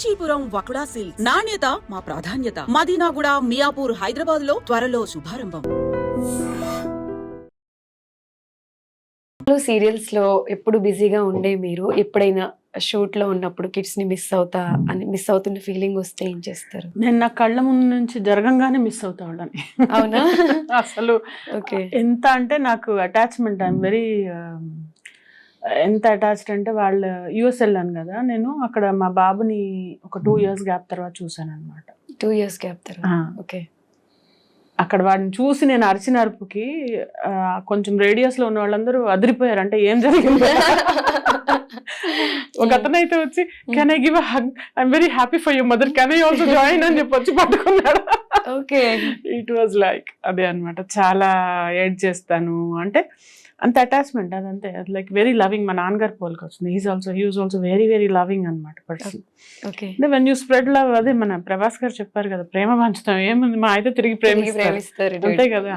Kanchipuram వకుడా silks నాణ్యత మా ప్రాధాన్యత. మదీనాగూడ, మియాపూర్, హైదరాబాద్ లో త్వరలో శుభారంభం. సీరియల్స్ లో ఎప్పుడు బిజీగా ఉండే మీరు ఎప్పుడైనా షూట్ లో ఉన్నప్పుడు కిడ్స్ ని మిస్ అవుతున్న ఫీలింగ్ వస్తే ఏం చేస్తారు? నేను నా కళ్ళ ముందు నుంచి జరగంగానే మిస్ అవుతా వాళ్ళని. అవునా? అసలు ఎంత అంటే నాకు అటాచ్మెంట్, ఐఎమ్ వెరీ ఎంత అటాచ్డ్ అంటే వాళ్ళ యూఎస్ వెళ్ళాను కదా నేను, అక్కడ మా బాబుని ఒక 2 years గ్యాప్ తర్వాత చూసాను అనమాట. 2 years గ్యాప్ తర్వాత. ఓకే. అక్కడ వాడిని చూసి నేను అరిచిన అరుపుకి కొంచెం రేడియస్ లో ఉన్న వాళ్ళందరూ అదిరిపోయారు. అంటే ఏం జరిగింది? ఒక అతనైతే వచ్చి can I give a hug, I'm very happy for your mother, can I also join అని చెప్పి వచ్చి పట్టుకున్నాడు. ఓకే. ఇట్ వాజ్ లైక్ అదే అనమాట. చాలా ఏడ్ చేస్తాను అంటే అంత అటాచ్మెంట్, అదంతే. Like very loving. మా నాన్నగారు పోలికి వచ్చింది. He was also very very loving అనమాట పర్సన్. అంటే వెన్ యూ స్ప్రెడ్ లవ్, అదే మన ప్రభాస్ గారు చెప్పారు కదా, ప్రేమ పంచుతాం ఏముంది, మా అయితే తిరిగి ప్రేమిస్తారు అంతే కదా.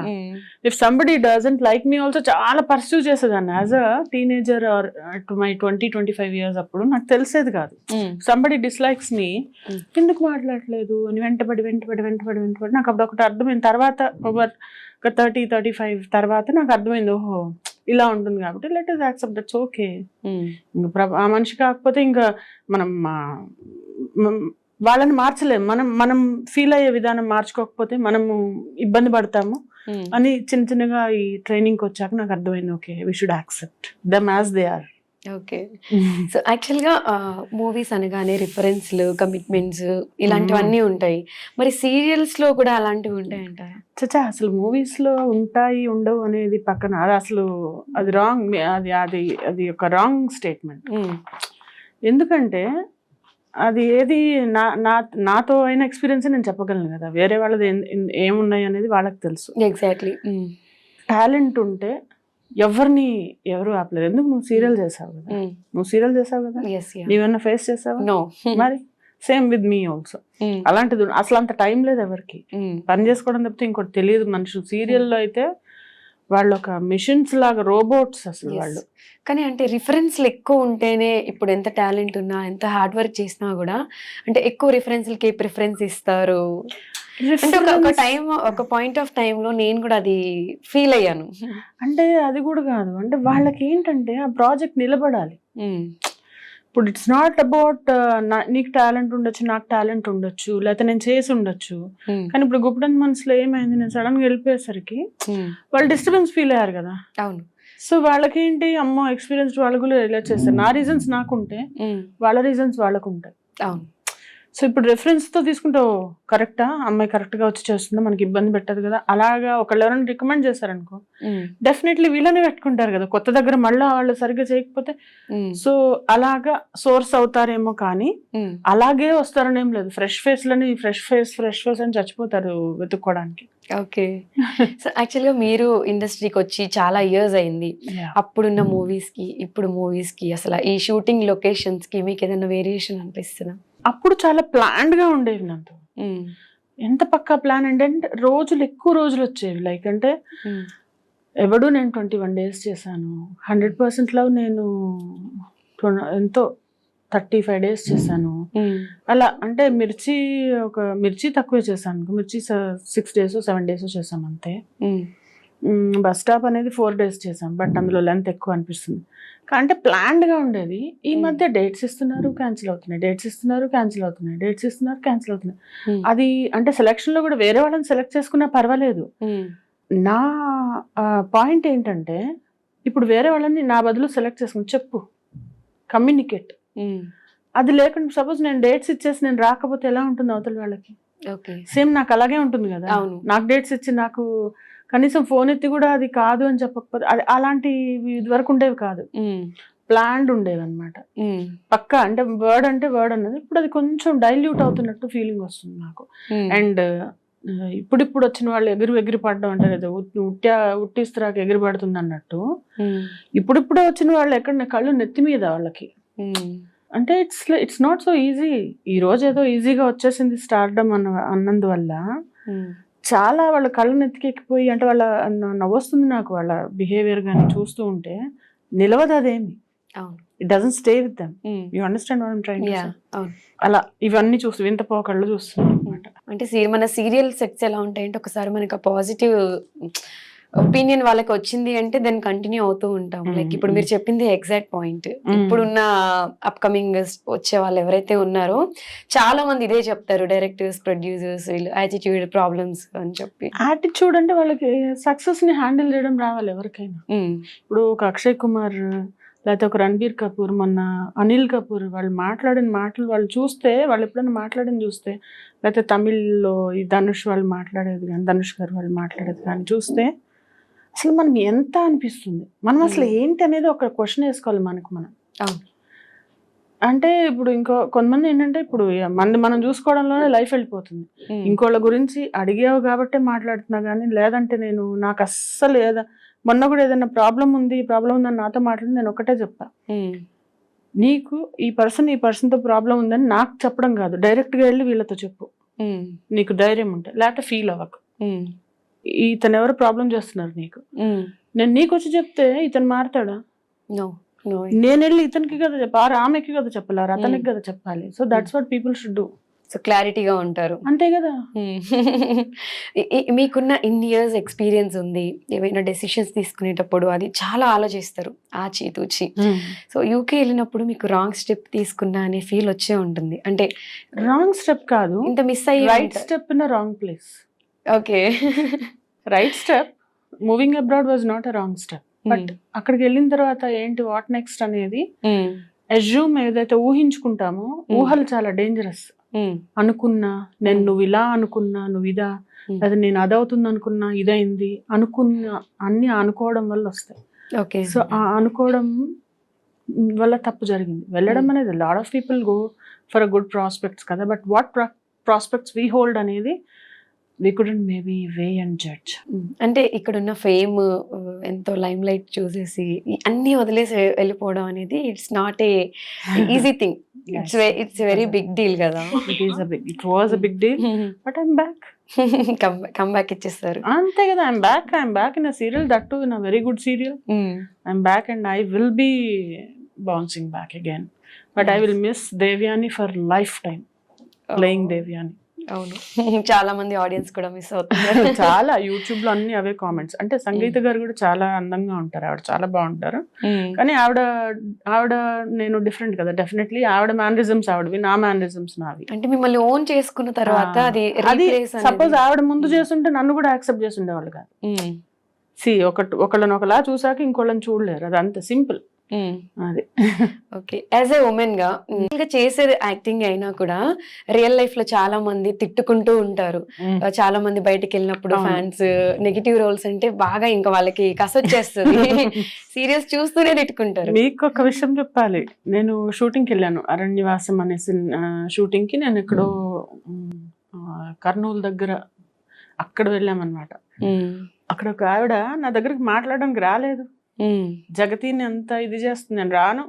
If somebody doesn't like me also చాలా పర్స్యూ చేసేదాన్ని as a teenager are to my 20-25 years. అప్పుడు నాకు తెలిసేది కాదు. సంబడి డిస్లైక్స్ మీ, ఎందుకు మాట్లాడలేదు అని వెంటబడి నాకు అప్పుడు ఒకటి అర్థమైంది. తర్వాత ఒక 30-35 తర్వాత నాకు అర్థమైంది, ఓహో ఇలా ఉంటుంది కాబట్టి let us accept, that's okay. ఇంకా ఆ మనిషి కాకపోతే ఇంకా మనం వాళ్ళని మార్చలేము. మనం ఫీల్ అయ్యే విధానం మార్చుకోకపోతే మనము ఇబ్బంది పడతాము అని చిన్నగా ఈ ట్రైనింగ్కి వచ్చాక నాకు అర్థమైంది, okay we should accept them as they are. Okay. So యాక్చువల్గా మూవీస్ అనగానే రిఫరెన్స్లు, కమిట్మెంట్స్ ఇలాంటివన్నీ ఉంటాయి. మరి సీరియల్స్ లో కూడా అలాంటివి ఉంటాయంటారా? చచ్చా, అసలు మూవీస్ లో ఉంటాయి ఉండవు అనేది పక్కన, అది అసలు అది రాంగ్. అది ఒక రాంగ్ స్టేట్మెంట్. ఎందుకంటే అది ఏది నాతో అయిన ఎక్స్పీరియన్స్ నేను చెప్పగలను కదా, వేరే వాళ్ళది ఏమున్నాయి అనేది వాళ్ళకి తెలుసు. ఎగ్జాక్ట్లీ. టాలెంట్ ఉంటే ఎవరు ఆపలేదు. ఎందుకు నువ్వు సీరియల్ చేసావు కదా, నీవన్నా ఫేస్ చేసావా? మరి సేమ్ విత్ మీ ఆల్సో. అలాంటిది అసలు అంత టైం లేదు ఎవరికి, పని చేసుకోవడం తప్పితే ఇంకోటి తెలియదు మనుషులు. సీరియల్లో అయితే వాళ్ళు ఒక మిషన్స్ లాగా, రోబోట్స్ అసలు వాళ్ళు. కానీ అంటే రిఫరెన్స్లు ఎక్కువ ఉంటేనే, ఇప్పుడు ఎంత టాలెంట్ ఉన్నా ఎంత హార్డ్ వర్క్ చేసినా కూడా అంటే ఎక్కువ రిఫరెన్స్లకి ప్రిఫరెన్స్ ఇస్తారు. అంటే ఒక పాయింట్ ఆఫ్ టైమ్ లో నేను కూడా అది ఫీల్ అయ్యాను. అంటే అది కూడా కాదు, అంటే వాళ్ళకి ఏంటంటే ఆ ప్రాజెక్ట్ నిలబడాలి. ఇప్పుడు ఇట్స్ నాట్ అబౌట్ నీకు టాలెంట్ ఉండొచ్చు, నాకు టాలెంట్ ఉండొచ్చు, లేకపోతే నేను చేసి ఉండొచ్చు. కానీ ఇప్పుడు గుప్టన్ మనసులో ఏమైంది, నేను సడన్ గా వెళ్ళిపోయేసరికి వాళ్ళు డిస్టర్బెన్స్ ఫీల్ అయ్యారు కదా. అవును. సో వాళ్ళకేంటి, అమ్మో ఎక్స్పీరియన్స్ వాళ్ళు కూడా రిలేట్ చేస్తారు. నా రీజన్స్ నాకుంటే వాళ్ళ రీజన్స్ వాళ్ళకు ఉంటాయి. అవును. సో ఇప్పుడు రెఫరెన్స్ తో తీసుకుంటే కరెక్టా, అమ్మాయి కరెక్ట్ గా వచ్చి చేస్తుందా, మనకి ఇబ్బంది పెట్టదు కదా, అలాగా ఒకళ్ళు ఎవరైనా రికమెండ్ చేశారనుకో డెఫినెట్లీ వీళ్ళనే పెట్టుకుంటారు కదా కొత్త దగ్గర, మళ్ళీ వాళ్ళు సరిగ్గా చేయకపోతే. సో అలాగా సోర్స్ అవుతారేమో, కానీ అలాగే వస్తారని ఏం లేదు. ఫ్రెష్ ఫేస్ అని చచ్చిపోతారు వెతుక్కోవడానికి. ఓకే. సో యాక్చువల్గా మీరు ఇండస్ట్రీకి వచ్చి చాలా ఇయర్స్ అయింది. అప్పుడున్న మూవీస్ కి ఇప్పుడు మూవీస్ కి అసలు ఈ షూటింగ్ లొకేషన్స్ కి మీకు ఏదైనా వేరియేషన్ అనిపిస్తుందా? అప్పుడు చాలా ప్లాన్డ్ గా ఉండేవి నాతో. ఎంత పక్కా ప్లాన్ అంటే ఎక్కువ రోజులు వచ్చేవి. లైక్ అంటే ఎవడు నేను 21 days చేశాను. 100% లవ్ నేను ఎంతో 35 days చేశాను. అలా అంటే మిర్చి తక్కువే చేశాను. మిర్చి 6 days 7 days చేసాం అంతే. బస్ స్టాప్ అనేది 4 days చేసాం, బట్ అందులో లెంత్ ఎక్కువ అనిపిస్తుంది. అంటే ప్లాన్డ్ గా ఉండేది. ఈ మధ్య డేట్స్ ఇస్తున్నారు, క్యాన్సిల్ అవుతున్నాయి. అది అంటే సెలక్షన్ లో కూడా వేరే వాళ్ళని సెలెక్ట్ చేసుకున్నా పర్వాలేదు. నా పాయింట్ ఏంటంటే, ఇప్పుడు వేరే వాళ్ళని నా బదులు సెలెక్ట్ చేసుకుని చెప్పు, కమ్యూనికేట్. అది లేకుండా సపోజ్ నేను డేట్స్ ఇచ్చేసి నేను రాకపోతే ఎలా ఉంటుంది అవతల వాళ్ళకి? సేమ్ నాకు అలాగే ఉంటుంది కదా. నాకు డేట్స్ ఇచ్చి నాకు కనీసం ఫోన్ ఎత్తి కూడా అది కాదు అని చెప్పకపోతే, అది అలాంటివి ఇది వరకు ఉండేవి కాదు, ప్లాన్డ్ ఉండేవి అనమాట. పక్కా అంటే వర్డ్ అన్నది ఇప్పుడు అది కొంచెం డైల్యూట్ అవుతున్నట్టు ఫీలింగ్ వస్తుంది నాకు. అండ్ ఇప్పుడు వచ్చిన వాళ్ళు ఎగిరి పడడం అంటే కదా, ఉట్టిస్తరాకు ఎగిరి పడుతుంది అన్నట్టు. ఇప్పుడిప్పుడే వచ్చిన వాళ్ళు ఎక్కడ కళ్ళు నెత్తి మీద వాళ్ళకి. అంటే ఇట్స్ నాట్ సో ఈజీ. ఈ రోజు ఏదో ఈజీగా వచ్చేసింది స్టార్డమ్ అన్నందువల్ల చాలా వాళ్ళ కళ్ళు నెత్తికెక్కిపోయి, అంటే వాళ్ళ నవ్వొస్తుంది నాకు వాళ్ళ బిహేవియర్ కానీ చూస్తూ ఉంటే. నిలవదు అదేమి. అవును. It doesn't stay with them. You understand what I'm trying to say? అవును. అలా ఇవన్నీ చూస్తూ వింత పోకళ్ళు చూస్తున్నాం అనమాట. అంటే మన సీరియల్ సెట్స్ ఎలా ఉంటాయంటే ఒకసారి మనకి పాజిటివ్ ఒపీనియన్ వాళ్ళకి వచ్చింది అంటే దాన్ని కంటిన్యూ అవుతూ ఉంటాం. లైక్ ఇప్పుడు మీరు చెప్పింది ఎగ్జాక్ట్ పాయింట్. ఇప్పుడున్న అప్కమింగ్ వచ్చే వాళ్ళు ఎవరైతే ఉన్నారో చాలా మంది ఇదే చెప్తారు, డైరెక్టర్స్, ప్రొడ్యూసర్స్, వీళ్ళు యాటిట్యూడ్ ప్రాబ్లమ్స్ అని చెప్పి. యాటిట్యూడ్ అంటే వాళ్ళకి సక్సెస్ ని హ్యాండిల్ చేయడం రావాలి ఎవరికైనా. ఇప్పుడు ఒక అక్షయ్ కుమార్ లేకపోతే ఒక రణబీర్ కపూర్, మొన్న అనిల్ కపూర్ వాళ్ళు మాట్లాడిన మాటలు వాళ్ళు చూస్తే, వాళ్ళు ఎప్పుడైనా మాట్లాడిన చూస్తే, లేకపోతే తమిళ్లో ఈ ధనుష్ వాళ్ళు మాట్లాడేది కానీ, ధనుష్ గారు వాళ్ళు మాట్లాడేది కానీ చూస్తే అసలు మనం ఎంత అనిపిస్తుంది. మనం అసలు ఏంటి అనేది ఒక క్వశ్చన్ వేసుకోవాలి మనకు మనం. అంటే ఇప్పుడు కొంతమంది ఏంటంటే ఇప్పుడు మనం చూసుకోవడంలోనే లైఫ్ వెళ్ళిపోతుంది. ఇంకోళ్ళ గురించి అడిగావు కాబట్టే మాట్లాడుతున్నా కానీ, లేదంటే నాకు అస్సలు మొన్న కూడా ఏదైనా ప్రాబ్లం ఉందని నాతో మాట్లాడి నేను ఒకటే చెప్తా, నీకు ఈ పర్సన్తో ప్రాబ్లం ఉందని నాకు చెప్పడం కాదు, డైరెక్ట్గా వెళ్ళి వీళ్ళతో చెప్పు, నీకు ధైర్యం ఉంటే. లేకపోతే ఫీల్ అవ్వకు, ఇతను ఎవరు ప్రాబ్లం చేస్తున్నారు నీకు, నేను నీకు వచ్చి చెప్తే ఇతను మారుతాడా? నేను వెళ్ళి ఇతనికి కదా చెప్పాలి, ఆమెకి కదా చెప్పాలి, అతనికి కదా చెప్పాలి. So that's what people should do. So క్లారిటీగా ఉంటారు, అంతే కదా. మీకున్న ఇన్ని ఇయర్స్ ఎక్స్పీరియన్స్ ఉంది, ఏవైనా డెసిషన్స్ తీసుకునేటప్పుడు అది చాలా ఆలోచిస్తారు ఆచితూచి. సో యూకే వెళ్ళినప్పుడు మీకు రాంగ్ స్టెప్ తీసుకున్నా అనే ఫీల్ వచ్చే ఉంటుంది. అంటే రాంగ్ స్టెప్ కాదు, ఇంత మిస్ అయ్యి right step in wrong place. Okay, right step, moving abroad was not a wrong step. But అక్కడికి వెళ్ళిన తర్వాత ఏంటి, వాట్ నెక్స్ట్ అనేది అజ్యూమ్ ఏదైతే ఊహించుకుంటామో, ఊహలు చాలా డేంజరస్. అనుకున్నా నేను, నువ్వు ఇలా అనుకున్నా, నువ్వు ఇదా, అది నేను అదవుతుంది అనుకున్నా, ఇదైంది అనుకున్నా, అన్ని అనుకోవడం వల్ల వస్తాయి. సో ఆ అనుకోవడం వల్ల తప్పు జరిగింది. వెళ్ళడం అనేది lot of people go for a good prospects కదా, but what prospects we hold అనేది we couldn't maybe weigh and judge. అంటే ఇక్కడున్న ఫేమ్, ఎంతో లైమ్ లైట్ చూసేసి అన్ని వదిలేసి వెళ్ళిపోవడం అనేది it's not a easy thing. It's very big deal కదా. It was a big deal, but I'm back. Come back ఇచ్చేస్తారు అంతే కదా. I'm back in a serial, that too in a very good serial. I'm back and I will be bouncing back again, but I will miss Devyani for lifetime, playing Devyani. అవును, చాలా మంది audience కూడా miss అవుతున్నారు. చాలా YouTube లో అన్ని అవే comments. అంటే సంగీత గారు కూడా చాలా అందంగా ఉంటారు, ఆవిడ చాలా బాగుంటారు. కానీ ఆవిడ నేను డిఫరెంట్ కదా. డెఫినెట్లీ ఆవిడ మేనరిజమ్స్ ఆవిడవి, నా మేనరిజమ్స్ నావి. అంటే మిమ్మల్ని ఓన్ చేసుకున్న తర్వాత అది సపోజ్ ఆవిడ ముందు చేస్తుంటే నన్ను కూడా యాక్సెప్ట్ చేసి ఉండేవాళ్ళు కాదు. ఒకళ్ళని ఒకలా చూసాక ఇంకోళ్ళని చూడలేరు, అది అంత సింపుల్. అది ఓకే, యాజ్ ఏ ఉమెన్ గా చేసేది యాక్టింగ్ అయినా కూడా రియల్ లైఫ్ లో చాలా మంది తిట్టుకుంటూ ఉంటారు. చాలా మంది బయటకు వెళ్ళినప్పుడు ఫ్యాన్స్ నెగిటివ్ రోల్స్ అంటే బాగా ఇంకా వాళ్ళకి కసొచ్చేస్తుంది. సీరియల్స్ చూస్తూనే తిట్టుకుంటారు. మీకు ఒక విషయం చెప్పాలి, నేను షూటింగ్కి వెళ్ళాను, అరణ్యవాసం అనే షూటింగ్ కి. నేను ఎక్కడో కర్నూలు దగ్గర అక్కడ వెళ్ళామన్నమాట. అక్కడ ఒక ఆవిడ నా దగ్గరికి మాట్లాడడానికి రాలేదు. జగతిని అంత ఇది చేస్తుంది, నేను రాను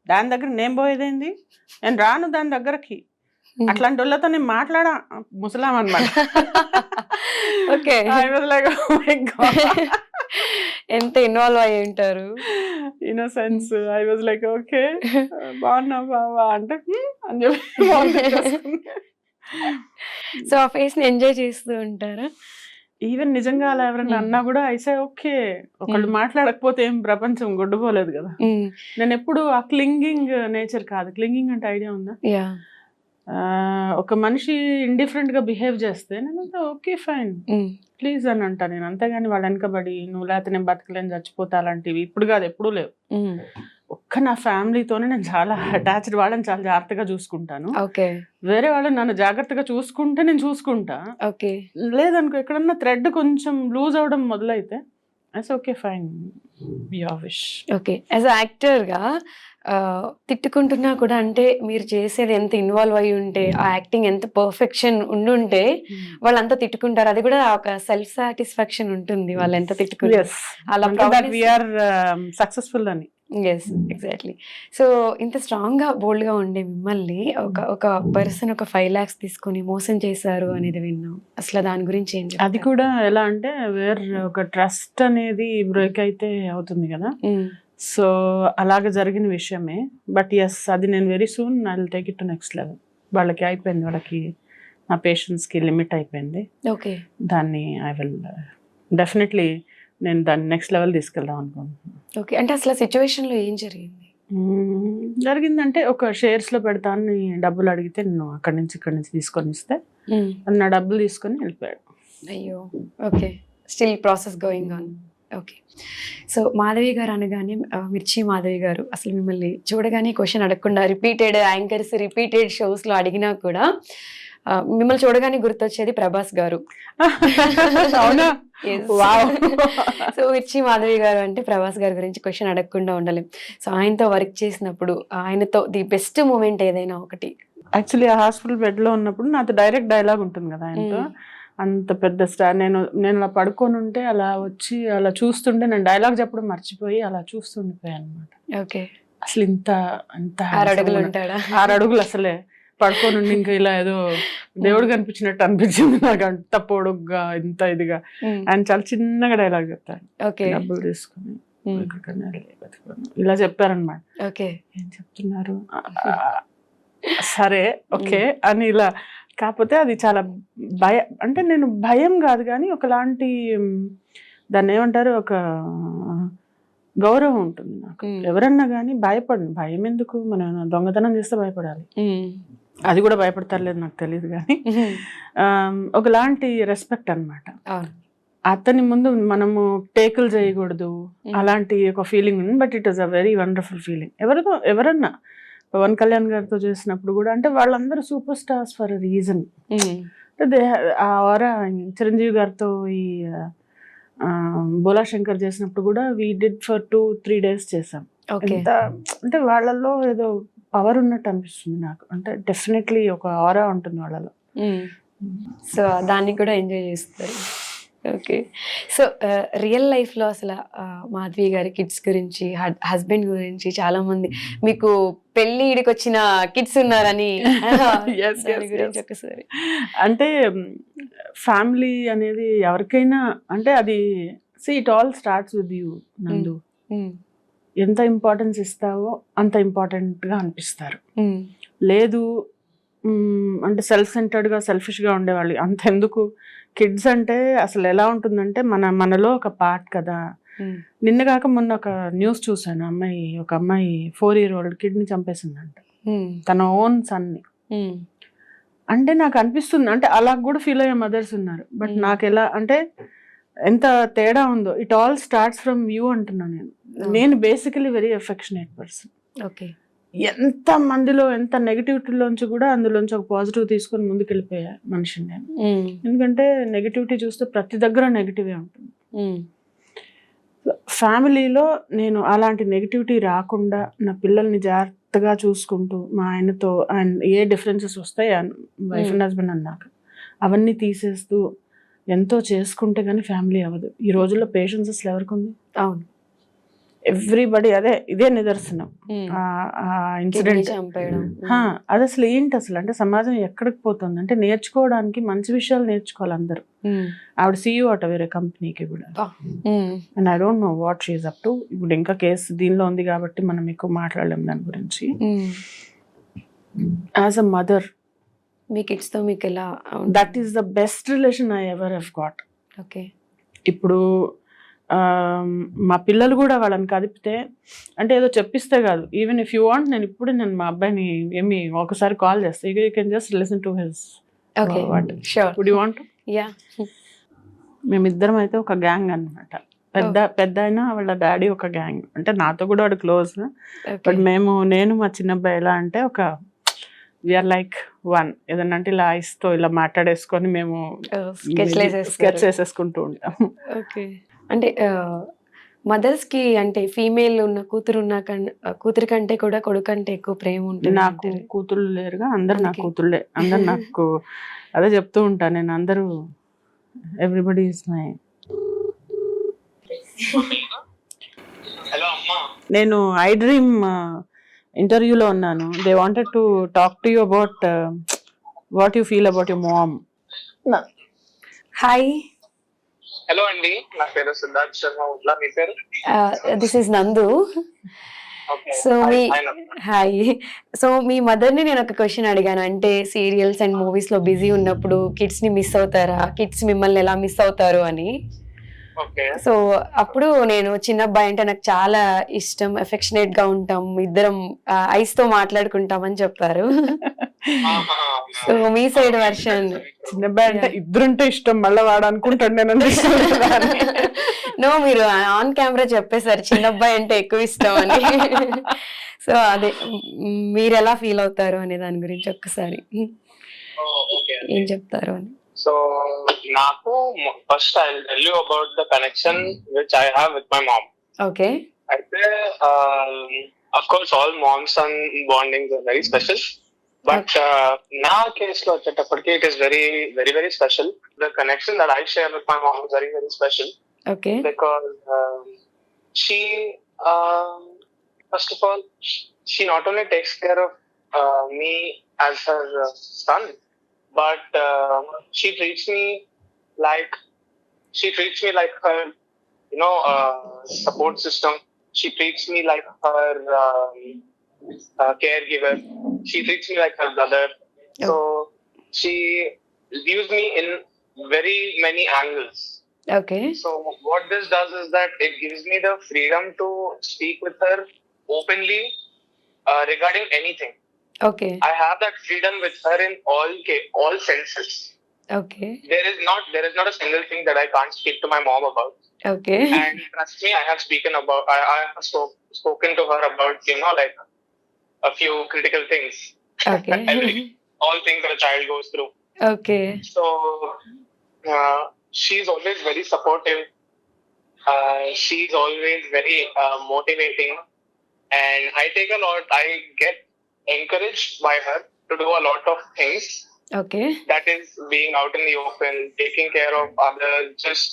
దాని దగ్గర, నేను పోయేదేంది, నేను రాను దాని దగ్గరకి, అట్లాంటి వాళ్ళతో నేను మాట్లాడా, ముసలాం అనమాట. ఎంత ఇన్వాల్వ్ అయ్యి ఉంటారు, innocence. I was like okay బాగున్నా బావా అంటే అని చెప్పి. సో ఆ ఫేస్ ని ఎంజాయ్ చేస్తూ ఉంటారా? ఈవెన్ నిజంగా అలా ఎవరైనా అన్నా కూడా ఐసే ఓకే, ఒకళ్ళు మాట్లాడకపోతే ఏం ప్రపంచం గొడ్డుపోలేదు కదా. నేను ఎప్పుడు ఆ క్లింగింగ్ నేచర్ కాదు. క్లింగింగ్ అంటే ఐడియా ఉందా? ఒక మనిషి ఇండిఫరెంట్ గా బిహేవ్ చేస్తే నేను ఓకే ఫైన్ ప్లీజ్ అని అంటా నేను. అంతేగాని వాడు వెనకబడి నువ్వు లేకపోతే నేను బతకలేని చచ్చిపోతా అలాంటివి ఇప్పుడు కాదు, ఎప్పుడూ లేవు. ఒక్క నా ఫ్యామిలీతోనే నేను చాలా అటాచ్డ్, వాళ్ళని చాలా జాగ్రత్తగా చూసుకుంటాను. వేరే వాళ్ళని నన్ను జాగ్రత్తగా చూసుకుంటే నేను చూసుకుంటా. లేదనుకో ఎక్కడన్నా థ్రెడ్ కొంచెం లూజ్ అవడం మొదలైతే okay fine, your wish. Okay, as a actor గా తిట్టుకుంటున్నా కూడా అంటే మీరు చేసేది ఎంత ఇన్వాల్వ్ అయ్యి ఉంటే, ఆ యాక్టింగ్ ఎంత పర్ఫెక్షన్ ఉండుంటే వాళ్ళంతా తిట్టుకుంటారు. అది కూడా ఒక సెల్ఫ్ సాటిస్ఫాక్షన్ ఉంటుంది వాళ్ళు ఎంత తిట్టుకుంటారు, అలా సక్సెస్ఫుల్ అని. Yes, exactly. సో ఇంత స్ట్రాంగ్ గా బోల్డ్ గా ఉండే మిమ్మల్ని ఒక పర్సన్ ఒక 5 lakhs తీసుకొని మోసం చేశారు అనేది విన్నాం. అసలు దాని గురించి ఏం చెప్తారు? అది కూడా ఎలా అంటే ఒక ట్రస్ట్ అనేది బ్రేక్ అయితే అవుతుంది కదా. సో అలాగ జరిగిన విషయమే. బట్ ఎస్, అది నేను very soon I will take it to next level. వాళ్ళకి అయిపోయింది, వాళ్ళకి నా పేషెన్స్కి లిమిట్ అయిపోయింది. ఓకే. దాన్ని ఐ విల్ డెఫినెట్లీ నేను దాన్ని నెక్స్ట్ లెవెల్ తీసుకెళ్దాం అనుకుంటున్నాను. ఓకే. అంటే అసలు సిచ్యువేషన్లో ఏం జరిగింది? జరిగిందంటే ఒక షేర్స్లో పెడతాను డబ్బులు అడిగితే నేను ఇక్కడి నుంచి తీసుకొని ఇస్తే నా డబ్బులు తీసుకొని వెళ్ళిపోయాడు. అయ్యో. Okay. Still process going on. Okay. So Madhavi గారు అనగానే మిర్చి మాధవి గారు అసలు మిమ్మల్ని చూడగానే క్వశ్చన్ అడగకుండా రిపీటెడ్ యాంకర్స్ రిపీటెడ్ షోస్లో అడిగినా కూడా మిమ్మల్ని చూడగానే గుర్తొచ్చేది ప్రభాస్ గారు. అవునా? సో మిర్చి మాధవి గారు అంటే ప్రభాస్ గారి గురించి క్వశ్చన్ అడగకుండా ఉండలేం. సో ఆయనతో వర్క్ చేసినప్పుడు ఆయనతో ది బెస్ట్ మూమెంట్ ఏదైనా ఒకటి? యాక్చువల్లీ ఆ హాస్పిటల్ బెడ్లో ఉన్నప్పుడు నాతో డైరెక్ట్ డైలాగ్ ఉంటుంది కదా ఆయనతో. అంత పెద్ద స్టార్, నేను అలా పడుకొని ఉంటే అలా వచ్చి అలా చూస్తుంటే నేను డైలాగ్ చెప్పడం మర్చిపోయి అలా చూస్తుండిపోయాను అనమాట. ఓకే. అసలు ఇంత 6 అడుగులు ఉంటాడా? 6 అడుగులు అసలే పడుకొని ఉండి ఇంకా ఇలా ఏదో దేవుడు కనిపించినట్టు అనిపించింది నాకు. అంత పొడుగ్గా ఇంత ఇదిగా ఆయన చాలా చిన్నగా డైలాగ్ చెప్తాను. డబ్బులు తీసుకుని ఇలా చెప్పారనమాట. ఏం చెప్తున్నారు సరే ఓకే అని ఇలా. కాకపోతే అది చాలా అంటే నేను భయం కాదు కానీ ఒకలాంటి దాన్ని ఏమంటారు, ఒక గౌరవం ఉంటుంది నాకు. ఎవరన్నా కానీ భయపడను. భయం ఎందుకు? మనం దొంగతనం చేస్తే భయపడాలి, అది కూడా భయపడతారు లేదు నాకు తెలియదు కానీ ఒకలాంటి రెస్పెక్ట్ అనమాట. అతని ముందు మనము టేకులు చేయకూడదు అలాంటి ఒక ఫీలింగ్ ఉంది. But it is a very wonderful feeling. ఎవరన్నా పవన్ కళ్యాణ్ గారితో చేసినప్పుడు కూడా అంటే వాళ్ళందరూ super stars for a reason. Chiranjeevi గారితో ఈ బోలా శంకర్ చేసినప్పుడు కూడా వీ డిడ్ ఫర్ 2-3 days చేసాం. ఎంత అంటే వాళ్ళల్లో ఏదో పవర్ ఉన్నట్టు అనిపిస్తుంది నాకు. అంటే డెఫినెట్లీ ఒక ఆరా ఉంటుంది వాళ్ళలో. సో దాన్ని కూడా ఎంజాయ్ చేస్తారు. ఓకే. సో రియల్ లైఫ్లో అసలు మాధవి గారి కిడ్స్ గురించి, హస్బెండ్ గురించి చాలా మంది మీకు పెళ్లి ఈడికి వచ్చిన కిడ్స్ ఉన్నారని గురించి ఒకసారి. అంటే ఫ్యామిలీ అనేది ఎవరికైనా అంటే అది it all starts with you నందు. ఎంత ఇంపార్టెన్స్ ఇస్తావో అంత ఇంపార్టెంట్గా అనిపిస్తారు. లేదు అంటే సెల్ఫ్ సెంటర్డ్గా సెల్ఫిష్గా ఉండేవాళ్ళు అంతెందుకు. కిడ్స్ అంటే అసలు ఎలా ఉంటుందంటే మనలో ఒక పార్ట్ కదా. నిన్న కాక మొన్న ఒక న్యూస్ చూసాను, ఒక అమ్మాయి 4-year-old కిడ్ని చంపేసిందంట, తన ఓన్ సన్ని. అంటే నాకు అనిపిస్తుంది అంటే అలా కూడా ఫీల్ అయ్యే మదర్స్ ఉన్నారు. బట్ నాకు ఎలా అంటే ఎంత తేడా ఉందో. It all starts from you అంటున్నాను నేను basically very affectionate person. Okay. ఎంత మందిలో ఎంత నెగిటివిటీలోంచి కూడా అందులోంచి ఒక పాజిటివ్ తీసుకొని ముందుకు వెళ్ళిపోయా మనిషిని నేను. ఎందుకంటే నెగిటివిటీ చూస్తే ప్రతి దగ్గర నెగిటివే ఉంటుంది. ఫ్యామిలీలో నేను అలాంటి నెగిటివిటీ రాకుండా నా పిల్లల్ని జాగ్రత్తగా చూసుకుంటూ మా ఆయనతో ఏ డిఫరెన్సెస్ వస్తాయి వైఫ్ అండ్ హస్బెండ్ అన్నాక అవన్నీ తీసేస్తూ ఎంతో చేసుకుంటే కానీ ఫ్యామిలీ అవ్వదు. ఈ రోజుల్లో పేషెన్స్ అసలు ఎవరికి ఉంది? అవును, ఎవ్రీబడి. ఇదే నిదర్శనం. ఇన్సిడెంట్ అది అసలు ఏంటి అసలు అంటే సమాజం ఎక్కడికి పోతుంది అంటే నేర్చుకోవడానికి మంచి విషయాలు నేర్చుకోవాలి అందరూ. ఆవిడ CEO అట వేరే కంపెనీకి కూడా. And I don't know what she is up to. ఇప్పుడు ఇంకా కేసు దీనిలో ఉంది కాబట్టి మనం ఎక్కువ మాట్లాడలేము దాని గురించి. As a mother me kids తో మీకు ఎలా? That is the best relation I ever have got. Okay. ఇప్పుడు మా పిల్లలు కూడా వాళ్ళని కదిపితే అంటే ఏదో చెప్పిస్తే కాదు. ఈవెన్ ఇఫ్ యూ వాంట్ నేను మా అబ్బాయిని ఏమి ఒకసారి కాల్ చేస్తా. You can just listen to his what would you want. మేమిద్దరం అయితే ఒక గ్యాంగ్ అనమాట. పెద్ద అయినా వాళ్ళ డాడీ ఒక గ్యాంగ్. అంటే నాతో కూడా వాడు క్లోజ్. బట్ నేను మా చిన్నబ్బాయి ఎలా అంటే ఒక వీఆర్ లైక్ వన్. ఏదన్నా అంటే ఇలా ఐస్తో ఇలా మాట్లాడేసుకొని మేము స్కెచ్ వేసేసుకుంటూ ఉంటాం. ఓకే. అంటే మదర్స్ కి అంటే ఫీమేల్ ఉన్న కూతురు కంటే కూడా కొడుకు అంటే ఎక్కువ ప్రేమ ఉంటుంది. నాకు కూతురు లేరుగా, అందరు నా కూతుళ్ళే. అందరు నాకు అదే చెప్తూ ఉంటాను నేను. అందరూ ఎవ్రీబడి ఈజ్ మై. నేను ఐ డ్రీమ్ ఇంటర్వ్యూలో ఉన్నాను. They wanted to talk to you about what you feel about your mom. Hi, hello అండి, నా పేరు సిద్ధార్థ్ శర్మ ఉట్లా. మీ పేరు? దిస్ ఇస్ నందు. ఓకే. సో మీ హాయ్ నందు. హాయ్. సో మీ మదర్ ని నేను ఒక క్వశ్చన్ అడిగాను, అంటే సీరియల్స్ అండ్ మూవీస్ లో బిజీ ఉన్నప్పుడు కిడ్స్ ని మిస్ అవుతారా, కిడ్స్ మిమ్మల్ని ఎలా మిస్ అవుతారు అని. ఓకే. సో అప్పుడు నేను చిన్న అబ్బాయి అంటే నాకు చాలా ఇష్టం, ఎఫెక్షనేట్ గా ఉంటాం, ఇద్దరం ఐస్ తో మాట్లాడుకుంటాం అని చెప్పారు. సో మీ సైడ్ వర్షన్. చిన్నబ్బాయి అంటే ఇద్దరుంటే ఇష్టం, మళ్ళీ వాడు అనుకుంటాడు నేను అనిపిస్తుంది కదా అని. నో, మీరు ఆన్ కెమెరా చెప్పేశారు చిన్న అబ్బాయి అంటే ఎక్కువ ఇష్టం అని. సో అదే మీరు ఎలా ఫీల్ అవుతారు అనే దాని గురించి ఒక్కసారి ఓకే. ఏం చెప్తారు అని. సో నాకు first I will tell you about the connection which I have with my mom. Okay. అయితే of course all moms and bondings are very special, but నా కేస్ లో వచ్చేటప్పటికి it is very very very special. The connection that I share with my mom is very very special okay. because she first of all, she not only takes care of me as her son, but she treats me like her support system. She treats me like her caregiver. She treats me like her brother. So she views me in very many angles. Okay. So what this does is that it gives me the freedom to speak with her openly regarding anything. Okay. I have that freedom with her in all senses. Okay. There is not a single thing that I can't speak to my mom about. Okay. And trust me, I have spoken to her about like a few critical things. Okay. All things that a child goes through. Okay. So she's always very supportive. She's always very motivating, and I get encouraged by her to do a lot of things. Okay. That is being out in the open, taking care of others, just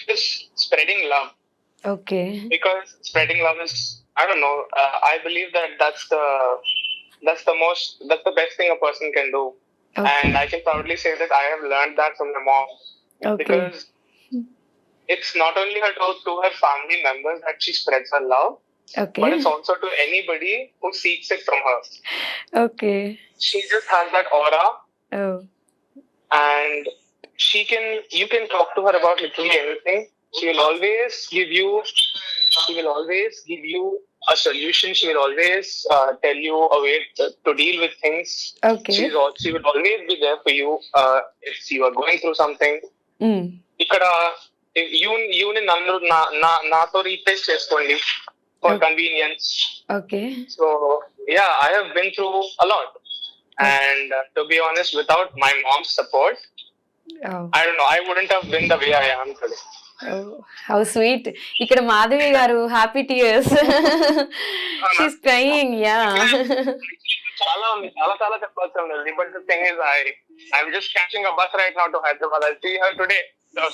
just spreading love. Okay. Because spreading love is, I don't know, I believe that's the best thing a person can do. Okay. And I can proudly say that I have learned that from my mom. Okay. Because it's not only to her family members that she spreads her love, Okay. but it's also to anybody who seeks it from her. Okay. She just has that aura, Oh. and you can talk to her about literally anything. She will always give you a solution. She will always tell you a way to deal with things. Okay. She will always be there for you if you are going through something. Mm. ఇక్కడ యూని నన్ను నాతో replace చేసుకోండి for convenience. Okay. So yeah, I have been through a lot, and to be honest, without my mom's support, Oh. I don't know, I wouldn't have been the way I am today. Oh, how sweet. ఇక్కడ మాధవి గారు happy tears. She's crying. Yeah. చాలా చెప్పాల్సి ఉంది, but the thing is I'm just catching a bus right now to Hyderabad. I'll see her today.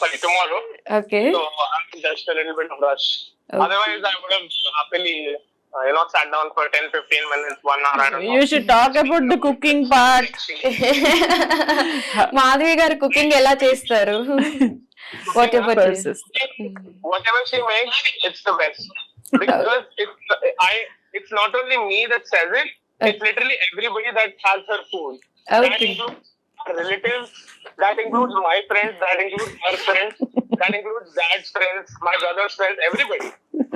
Sorry, tomorrow. Okay. So I'm just a little bit of rush. Okay. Otherwise, I would have happily, sat down for 10-15 minutes, 1 hour. I don't know. You should talk about the cooking part. Madhavi గారు cooking ఎలా చేస్తారు? What ever Whatever she makes, it's the best. Because it's not only me that says it. It's literally everybody that has her food. That Okay. includes her relatives. That includes my friends. That includes her friends. That includes dad's friends, my brother's friends, everybody.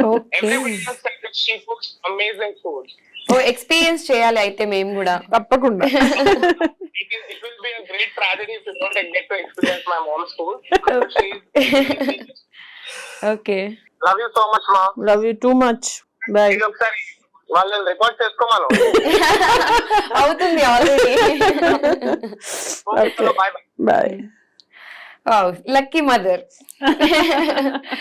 Okay. Everybody has said that she cooks amazing food. ఓ experience చేయాలి అయితే మేము కూడా. తప్పకుండా. It will be a great tragedy if you don't get to experience my mom's food. Okay. Love you so much, mom. Love you too much. Bye. ఇది ఒకసారి వాళ్ళని record చేసుకోమను. అవుతుంది already. Okay, bye bye. Bye. Lucky mother.